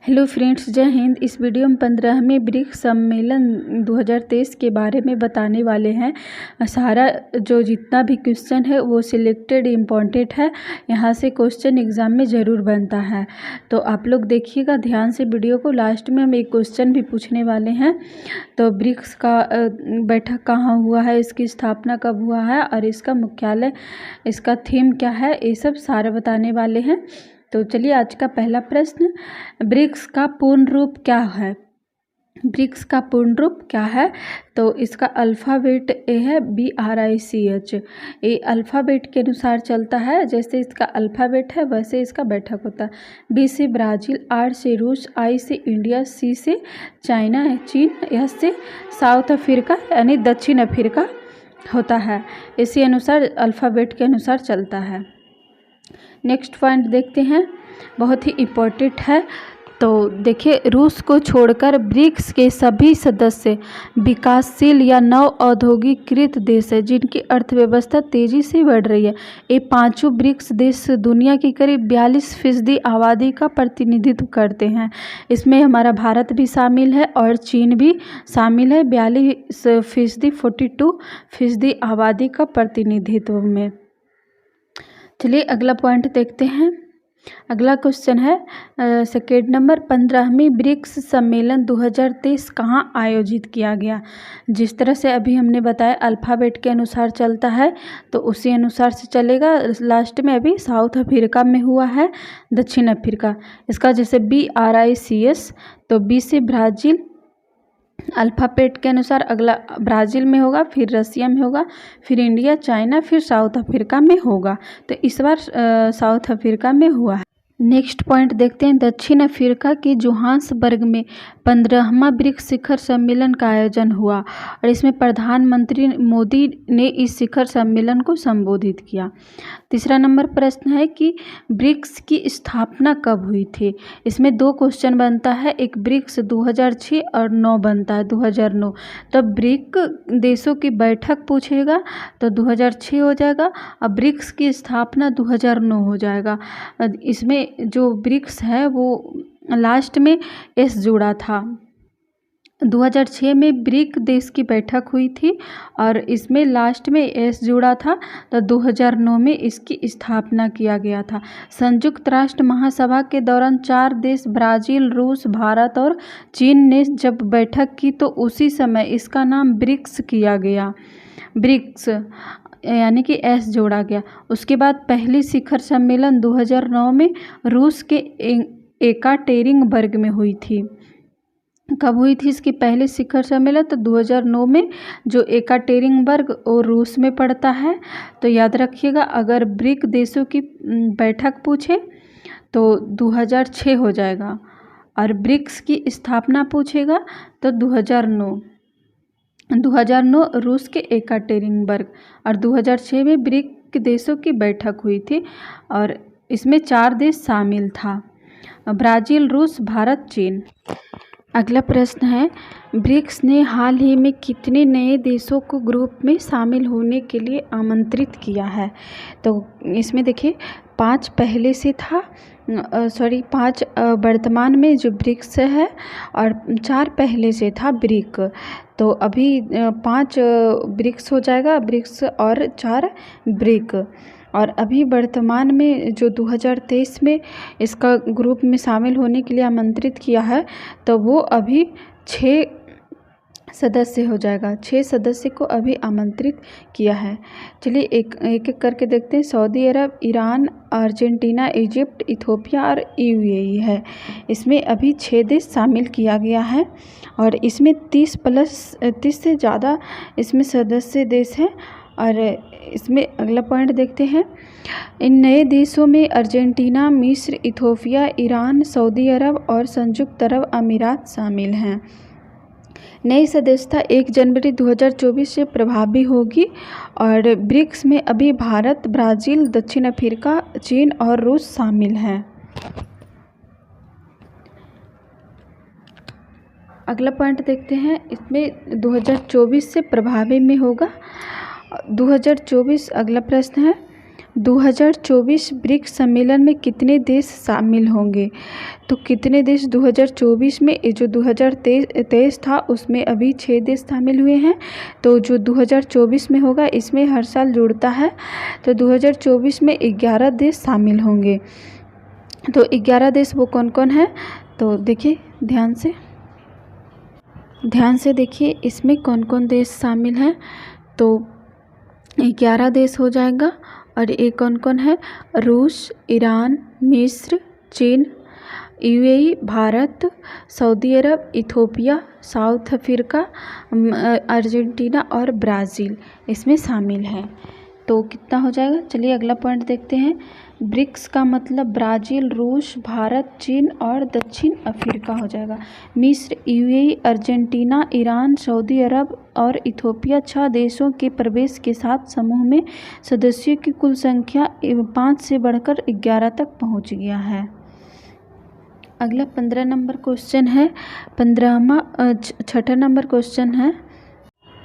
Hello friends, जय हिंद। इस video में 15वें ब्रिक्स सम्मेलन 2023 के बारे में बताने वाले हैं। सारा जो जितना भी क्वेश्चन है वो सिलेक्टेड इम्पॉर्टेंट है। यहाँ से क्वेश्चन एग्ज़ाम में ज़रूर बनता है, तो आप लोग देखिएगा ध्यान से वीडियो को। लास्ट में हम एक क्वेश्चन भी पूछने वाले हैं। तो ब्रिक्स का बैठक कहाँ हुआ है, इसकी स्थापना कब हुआ है और इसका मुख्यालय, इसका थीम क्या है, ये सब सारा बताने वाले हैं। तो चलिए, आज का पहला प्रश्न, ब्रिक्स का पूर्ण रूप क्या है? ब्रिक्स का पूर्ण रूप क्या है? तो इसका अल्फ़ाबेट ए है BRICH। ये अल्फ़ाबेट के अनुसार चलता है। जैसे इसका अल्फ़ाबेट है वैसे इसका बैठक होता है। B से ब्राज़ील, R से रूस, I से इंडिया, C से चाइना, चीन, S से साउथ अफ्रीका यानी दक्षिण अफ्रीका होता है। इसी अनुसार अल्फ़ाबेट के अनुसार चलता है। नेक्स्ट पॉइंट देखते हैं, बहुत ही इम्पोर्टेंट है। तो देखिए, रूस को छोड़कर ब्रिक्स के सभी सदस्य विकासशील या नव औद्योगिकीकृत देश है जिनकी अर्थव्यवस्था तेज़ी से बढ़ रही है। ये पांचों ब्रिक्स देश दुनिया की करीब 42% आबादी का प्रतिनिधित्व करते हैं। इसमें हमारा भारत भी शामिल है और चीन भी शामिल है। 42%, 42% आबादी का प्रतिनिधित्व में। चलिए अगला पॉइंट देखते हैं। अगला क्वेश्चन है सेकेंड नंबर, 15वीं ब्रिक्स सम्मेलन 2023 कहाँ आयोजित किया गया? जिस तरह से अभी हमने बताया अल्फ़ाबेट के अनुसार चलता है, तो उसी अनुसार से चलेगा। लास्ट में अभी साउथ अफ्रीका में हुआ है, दक्षिण अफ्रीका। इसका जैसे BRICS, तो B से ब्राज़ील, अल्फ़ाबेट के अनुसार अगला ब्राज़ील में होगा, फिर रसिया में होगा, फिर इंडिया, चाइना, फिर साउथ अफ्रीका में होगा। तो इस बार साउथ अफ्रीका में हुआ है। नेक्स्ट पॉइंट देखते हैं, दक्षिण अफ्रीका के जोहान्सबर्ग में 15वां ब्रिक्स शिखर सम्मेलन का आयोजन हुआ और इसमें प्रधानमंत्री मोदी ने इस शिखर सम्मेलन को संबोधित किया। तीसरा नंबर प्रश्न है कि ब्रिक्स की स्थापना कब हुई थी? इसमें दो क्वेश्चन बनता है, एक ब्रिक्स 2006 और 9 बनता है 2009। तो ब्रिक देशों की बैठक पूछेगा तो 2006 हो जाएगा और ब्रिक्स की स्थापना 2009 हो जाएगा। इसमें जो ब्रिक्स है वो लास्ट में एस जुड़ा था। 2006 में ब्रिक देश की बैठक हुई थी और इसमें लास्ट में एस जुड़ा था, तो 2009 में इसकी स्थापना किया गया था। संयुक्त राष्ट्र महासभा के दौरान 4 देश ब्राज़ील, रूस, भारत और चीन ने जब बैठक की तो उसी समय इसका नाम ब्रिक्स किया गया। ब्रिक्स यानी कि एस जोड़ा गया। उसके बाद पहली शिखर सम्मेलन 2009 में रूस के एकाटेरिनबर्ग में हुई थी। कब हुई थी इसकी पहली शिखर सम्मेलन? तो 2009 में, जो एकाटेरिनबर्ग और रूस में पड़ता है। तो याद रखिएगा, अगर ब्रिक देशों की बैठक पूछे तो 2006 हो जाएगा और ब्रिक्स की स्थापना पूछेगा तो 2009 रूस के एकाटेरिनबर्ग और 2006 में ब्रिक देशों की बैठक हुई थी और इसमें 4 देश शामिल था, ब्राज़ील, रूस, भारत, चीन। अगला प्रश्न है, ब्रिक्स ने हाल ही में कितने नए देशों को ग्रुप में शामिल होने के लिए आमंत्रित किया है? तो इसमें देखिए 5 पहले से था, 5 वर्तमान में जो ब्रिक्स है और 4 पहले से था ब्रिक। तो अभी 5 ब्रिक्स हो जाएगा, ब्रिक्स और 4 ब्रिक। और अभी वर्तमान में जो 2023 में इसका ग्रुप में शामिल होने के लिए आमंत्रित किया है, तो वो अभी 6 सदस्य हो जाएगा। 6 सदस्य को अभी आमंत्रित किया है। चलिए एक एक करके देखते हैं। सऊदी अरब, ईरान, अर्जेंटीना, इजिप्ट, इथियोपिया और UAE है। इसमें अभी 6 देश शामिल किया गया है और इसमें 30 से ज़्यादा इसमें सदस्य देश हैं। और इसमें अगला पॉइंट देखते हैं, इन नए देशों में अर्जेंटीना, मिस्र, इथियोपिया, ईरान, सऊदी अरब और संयुक्त अरब अमीरात शामिल हैं। नई सदस्यता 1 जनवरी 2024 से प्रभावी होगी और ब्रिक्स में अभी भारत, ब्राज़ील, दक्षिण अफ्रीका, चीन और रूस शामिल हैं। अगला पॉइंट देखते हैं, इसमें 2024 से प्रभावी में होगा 2024। अगला प्रश्न है, 2024 ब्रिक्स सम्मेलन में कितने देश शामिल होंगे? तो कितने देश 2024 में, ये जो 2023 था उसमें अभी 6 देश शामिल हुए हैं, तो जो 2024 में होगा इसमें हर साल जुड़ता है, तो 2024 में 11 देश शामिल होंगे। तो 11 देश वो कौन कौन है? तो देखिए ध्यान से देखिए इसमें कौन कौन देश शामिल हैं। तो 11 देश हो जाएगा, और ये कौन कौन है? रूस, ईरान, मिस्र, चीन, यूएई, भारत, सऊदी अरब, इथोपिया, साउथ अफ्रीका, अर्जेंटीना और ब्राज़ील इसमें शामिल है। तो कितना हो जाएगा? चलिए अगला पॉइंट देखते हैं। ब्रिक्स का मतलब ब्राज़ील, रूस, भारत, चीन और दक्षिण अफ्रीका हो जाएगा। मिस्र, यूएई, अर्जेंटीना, ईरान, सऊदी अरब और इथोपिया 6 देशों के प्रवेश के साथ समूह में सदस्यों की कुल संख्या 5 से बढ़कर 11 तक पहुंच गया है। अगला 15 नंबर क्वेश्चन है। 6ठा नंबर क्वेश्चन है।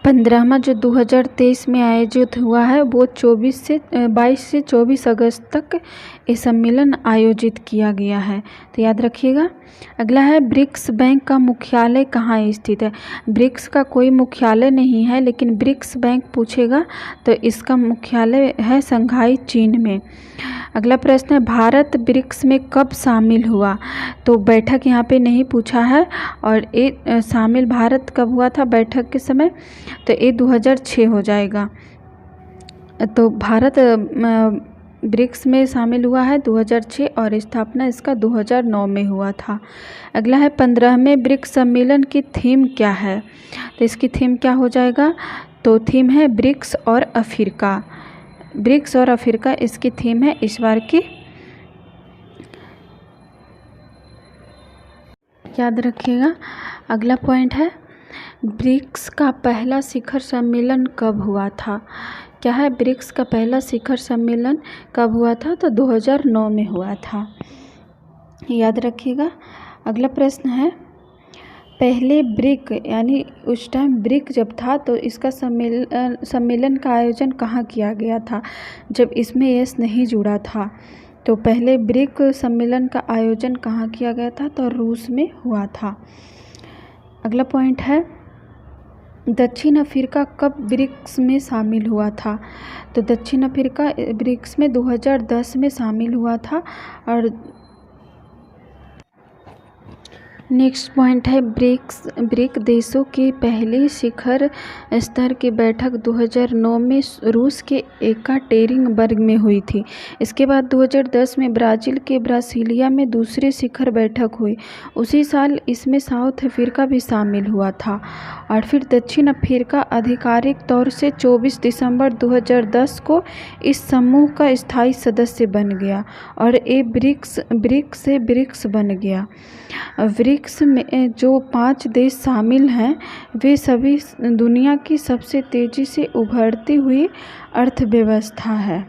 15वां जो 2023 में आयोजित हुआ है वो 22 से 24 अगस्त तक ये सम्मेलन आयोजित किया गया है, तो याद रखिएगा। अगला है ब्रिक्स बैंक का मुख्यालय कहाँ स्थित है? ब्रिक्स का कोई मुख्यालय नहीं है, लेकिन ब्रिक्स बैंक पूछेगा तो इसका मुख्यालय है शंघाई, चीन में। अगला प्रश्न है भारत ब्रिक्स में कब शामिल हुआ? तो बैठक यहाँ पे नहीं पूछा है, और ये शामिल भारत कब हुआ था बैठक के समय? तो ये 2006 हो जाएगा। तो भारत ब्रिक्स में शामिल हुआ है 2006, और स्थापना इसका 2009 में हुआ था। अगला है 15वें ब्रिक्स सम्मेलन की थीम क्या है? तो इसकी थीम क्या हो जाएगा? तो थीम है ब्रिक्स और अफ्रीका। ब्रिक्स और अफ्रीका इसकी थीम है इस बार की, याद रखिएगा। अगला पॉइंट है ब्रिक्स का पहला शिखर सम्मेलन कब हुआ था? क्या है? ब्रिक्स का पहला शिखर सम्मेलन कब हुआ था? तो 2009 में हुआ था, याद रखिएगा। अगला प्रश्न है पहले ब्रिक यानी उस टाइम ब्रिक जब था तो इसका सम्मेलन का आयोजन कहाँ किया गया था जब इसमें यस नहीं जुड़ा था? तो पहले ब्रिक सम्मेलन का आयोजन कहाँ किया गया था? तो रूस में हुआ था। अगला पॉइंट है दक्षिण अफ्रीका कब ब्रिक्स में शामिल हुआ था? तो दक्षिण अफ्रीका ब्रिक्स में 2010 में शामिल हुआ था। और नेक्स्ट पॉइंट है ब्रिक देशों की पहली शिखर स्तर की बैठक 2009 में रूस के एकाटेरिनबर्ग में हुई थी। इसके बाद 2010 में ब्राज़ील के ब्रासिलिया में दूसरी शिखर बैठक हुई। उसी साल इसमें साउथ अफ्रीका भी शामिल हुआ था। और फिर दक्षिण अफ्रीका आधिकारिक तौर से 24 दिसंबर 2010 को इस समूह का स्थायी सदस्य बन गया, और ये ब्रिक्स से ब्रिक्स बन गया। ब्रिक्स में जो 5 देश शामिल हैं वे सभी दुनिया की सबसे तेज़ी से उभरती हुई अर्थव्यवस्था है।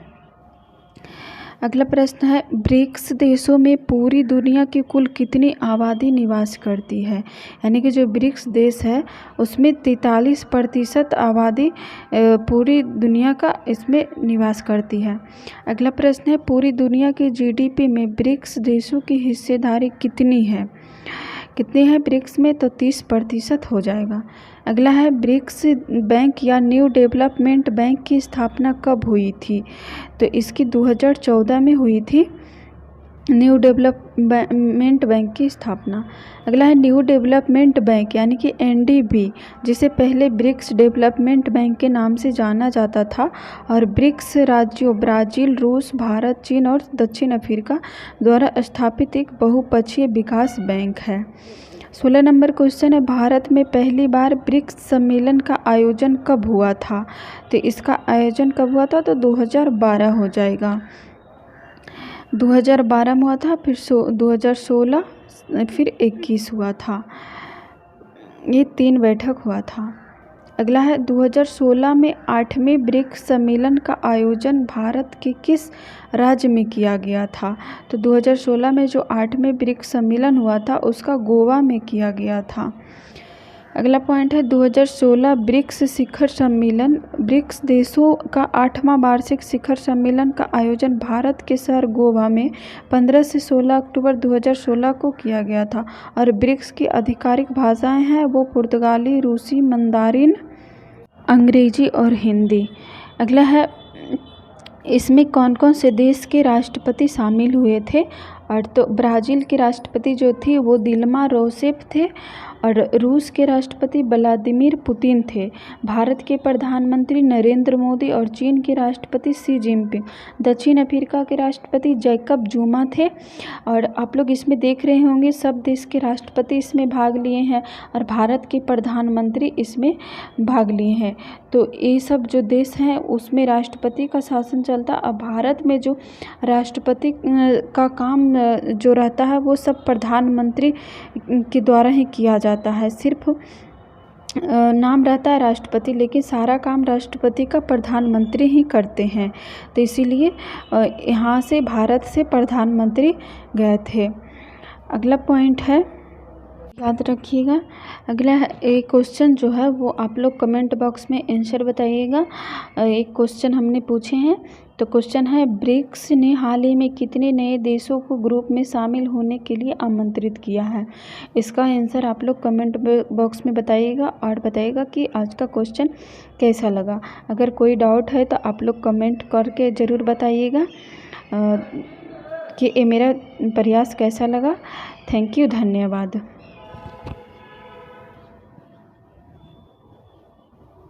अगला प्रश्न है ब्रिक्स देशों में पूरी दुनिया की कुल कितनी आबादी निवास करती है? यानी कि जो ब्रिक्स देश है उसमें 43% आबादी पूरी दुनिया का इसमें निवास करती है। अगला प्रश्न है पूरी दुनिया की जीडीपी में ब्रिक्स देशों की हिस्सेदारी कितनी है? कितनी है ब्रिक्स में? तो 30% हो जाएगा। अगला है ब्रिक्स बैंक या न्यू डेवलपमेंट बैंक की स्थापना कब हुई थी? तो इसकी 2014 में हुई थी न्यू डेवलपमेंट बैंक की स्थापना। अगला है न्यू डेवलपमेंट बैंक यानी कि एनडीबी, जिसे पहले ब्रिक्स डेवलपमेंट बैंक के नाम से जाना जाता था, और ब्रिक्स राज्यों ब्राज़ील, रूस, भारत, चीन और दक्षिण अफ्रीका द्वारा स्थापित एक बहुपक्षीय विकास बैंक है। 16 नंबर क्वेश्चन है भारत में पहली बार ब्रिक्स सम्मेलन का आयोजन कब हुआ था? तो इसका आयोजन कब हुआ था? तो 2012 हो जाएगा। 2012 में हुआ था, फिर 2016, फिर 21 हुआ था। ये 3 बैठक हुआ था। अगला है 2016 में 8वें ब्रिक्स सम्मेलन का आयोजन भारत के किस राज्य में किया गया था? तो 2016 में जो 8वें ब्रिक्स सम्मेलन हुआ था उसका गोवा में किया गया था। अगला पॉइंट है 2016 ब्रिक्स शिखर सम्मेलन। ब्रिक्स देशों का 8वां वार्षिक शिखर सम्मेलन का आयोजन भारत के शहर गोवा में 15 से 16 अक्टूबर 2016 को किया गया था। और ब्रिक्स की आधिकारिक भाषाएं हैं वो पुर्तगाली, रूसी, मंदारिन, अंग्रेजी और हिंदी। अगला है इसमें कौन कौन से देश के राष्ट्रपति शामिल हुए थे। और तो ब्राज़ील के राष्ट्रपति जो थी वो दिल्मा रोसेफ थे। और रूस के राष्ट्रपति व्लादिमीर पुतिन थे। भारत के प्रधानमंत्री नरेंद्र मोदी और चीन के राष्ट्रपति शी जिनपिंग। दक्षिण अफ्रीका के राष्ट्रपति जैकब जुमा थे। और आप लोग इसमें देख रहे होंगे सब देश के राष्ट्रपति इसमें भाग लिए हैं और भारत के प्रधानमंत्री इसमें भाग लिए हैं। तो ये सब जो देश हैं उसमें राष्ट्रपति का शासन चलता। अब भारत में जो राष्ट्रपति का काम जो रहता है वो सब प्रधानमंत्री के द्वारा ही किया जाता है। सिर्फ नाम रहता है राष्ट्रपति, लेकिन सारा काम राष्ट्रपति का प्रधानमंत्री ही करते हैं। तो इसीलिए यहाँ से भारत से प्रधानमंत्री गए थे। अगला पॉइंट है, याद रखिएगा, अगला एक क्वेश्चन जो है वो आप लोग कमेंट बॉक्स में आंसर बताइएगा। एक क्वेश्चन हमने पूछे हैं। तो क्वेश्चन है ब्रिक्स ने हाल ही में कितने नए देशों को ग्रुप में शामिल होने के लिए आमंत्रित किया है। इसका आंसर आप लोग कमेंट बॉक्स में बताइएगा और बताइएगा कि आज का क्वेश्चन कैसा लगा। अगर कोई डाउट है तो आप लोग कमेंट करके ज़रूर बताइएगा कि ये मेरा प्रयास कैसा लगा। थैंक यू, धन्यवाद।